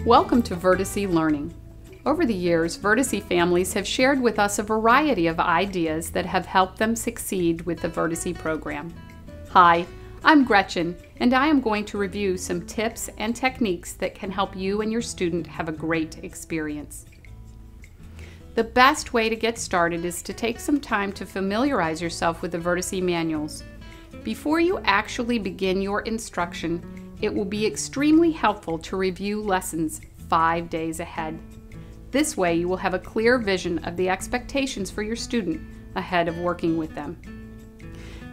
Welcome to Verticy Learning. Over the years, Verticy families have shared with us a variety of ideas that have helped them succeed with the Verticy program. Hi, I'm Gretchen, and I am going to review some tips and techniques that can help you and your student have a great experience. The best way to get started is to take some time to familiarize yourself with the Verticy manuals. Before you actually begin your instruction, it will be extremely helpful to review lessons 5 days ahead. This way you will have a clear vision of the expectations for your student ahead of working with them.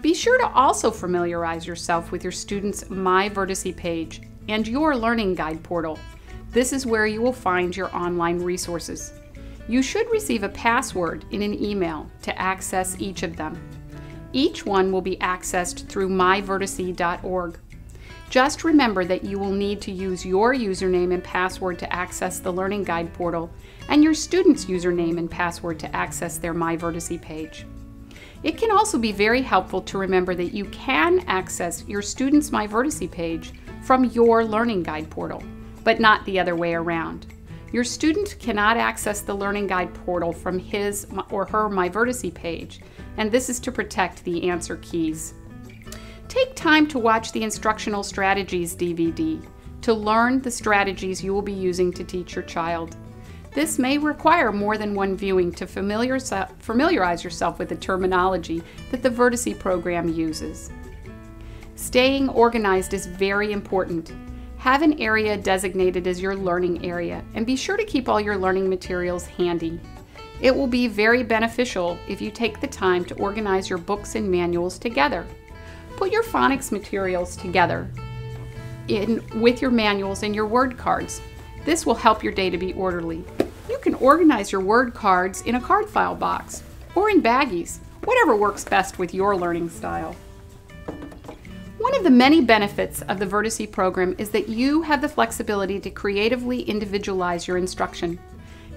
Be sure to also familiarize yourself with your student's My Verticy page and your Learning Guide portal. This is where you will find your online resources. You should receive a password in an email to access each of them. Each one will be accessed through myverticy.org. Just remember that you will need to use your username and password to access the Learning Guide portal and your student's username and password to access their My Verticy page. It can also be very helpful to remember that you can access your student's My Verticy page from your Learning Guide portal, but not the other way around. Your student cannot access the Learning Guide portal from his or her My Verticy page, and this is to protect the answer keys. Take time to watch the Instructional Strategies DVD to learn the strategies you will be using to teach your child. This may require more than one viewing to familiarize yourself with the terminology that the Verticy program uses. Staying organized is very important. Have an area designated as your learning area and be sure to keep all your learning materials handy. It will be very beneficial if you take the time to organize your books and manuals together. Put your phonics materials together with your manuals and your word cards. This will help your day to be orderly. You can organize your word cards in a card file box or in baggies, whatever works best with your learning style. One of the many benefits of the Verticy program is that you have the flexibility to creatively individualize your instruction.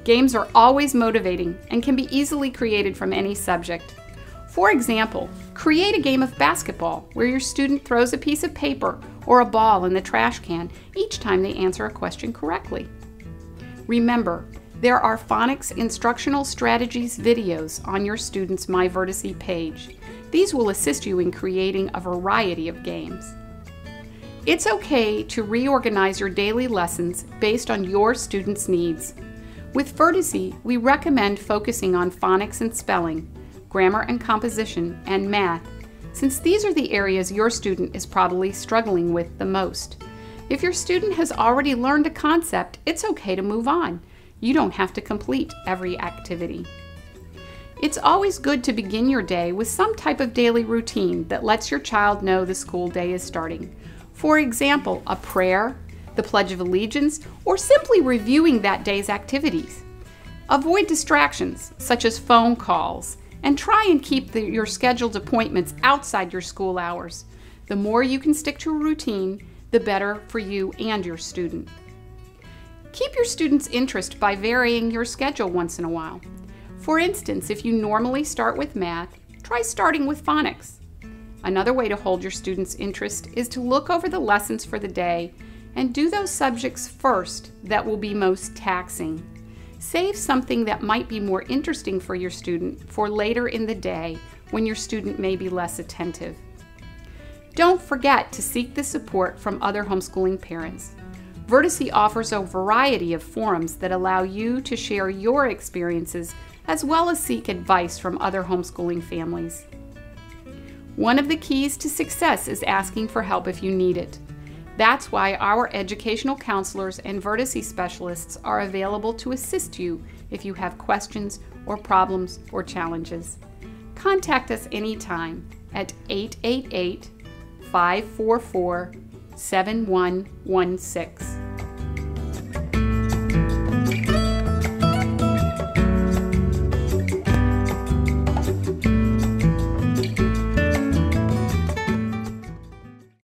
Games are always motivating and can be easily created from any subject. For example, create a game of basketball where your student throws a piece of paper or a ball in the trash can each time they answer a question correctly. Remember, there are phonics instructional strategies videos on your student's My Verticy page. These will assist you in creating a variety of games. It's okay to reorganize your daily lessons based on your student's needs. With Verticy, we recommend focusing on phonics and spelling, grammar and composition, and math, since these are the areas your student is probably struggling with the most. If your student has already learned a concept, it's okay to move on. You don't have to complete every activity. It's always good to begin your day with some type of daily routine that lets your child know the school day is starting. For example, a prayer, the Pledge of Allegiance, or simply reviewing that day's activities. Avoid distractions, such as phone calls, and try and keep your scheduled appointments outside your school hours. The more you can stick to a routine, the better for you and your student. Keep your student's interest by varying your schedule once in a while. For instance, if you normally start with math, try starting with phonics. Another way to hold your student's interest is to look over the lessons for the day and do those subjects first that will be most taxing. Save something that might be more interesting for your student for later in the day when your student may be less attentive. Don't forget to seek the support from other homeschooling parents. Verticy offers a variety of forums that allow you to share your experiences as well as seek advice from other homeschooling families. One of the keys to success is asking for help if you need it. That's why our educational counselors and Verticy specialists are available to assist you if you have questions or problems or challenges. Contact us anytime at 888-544-7116.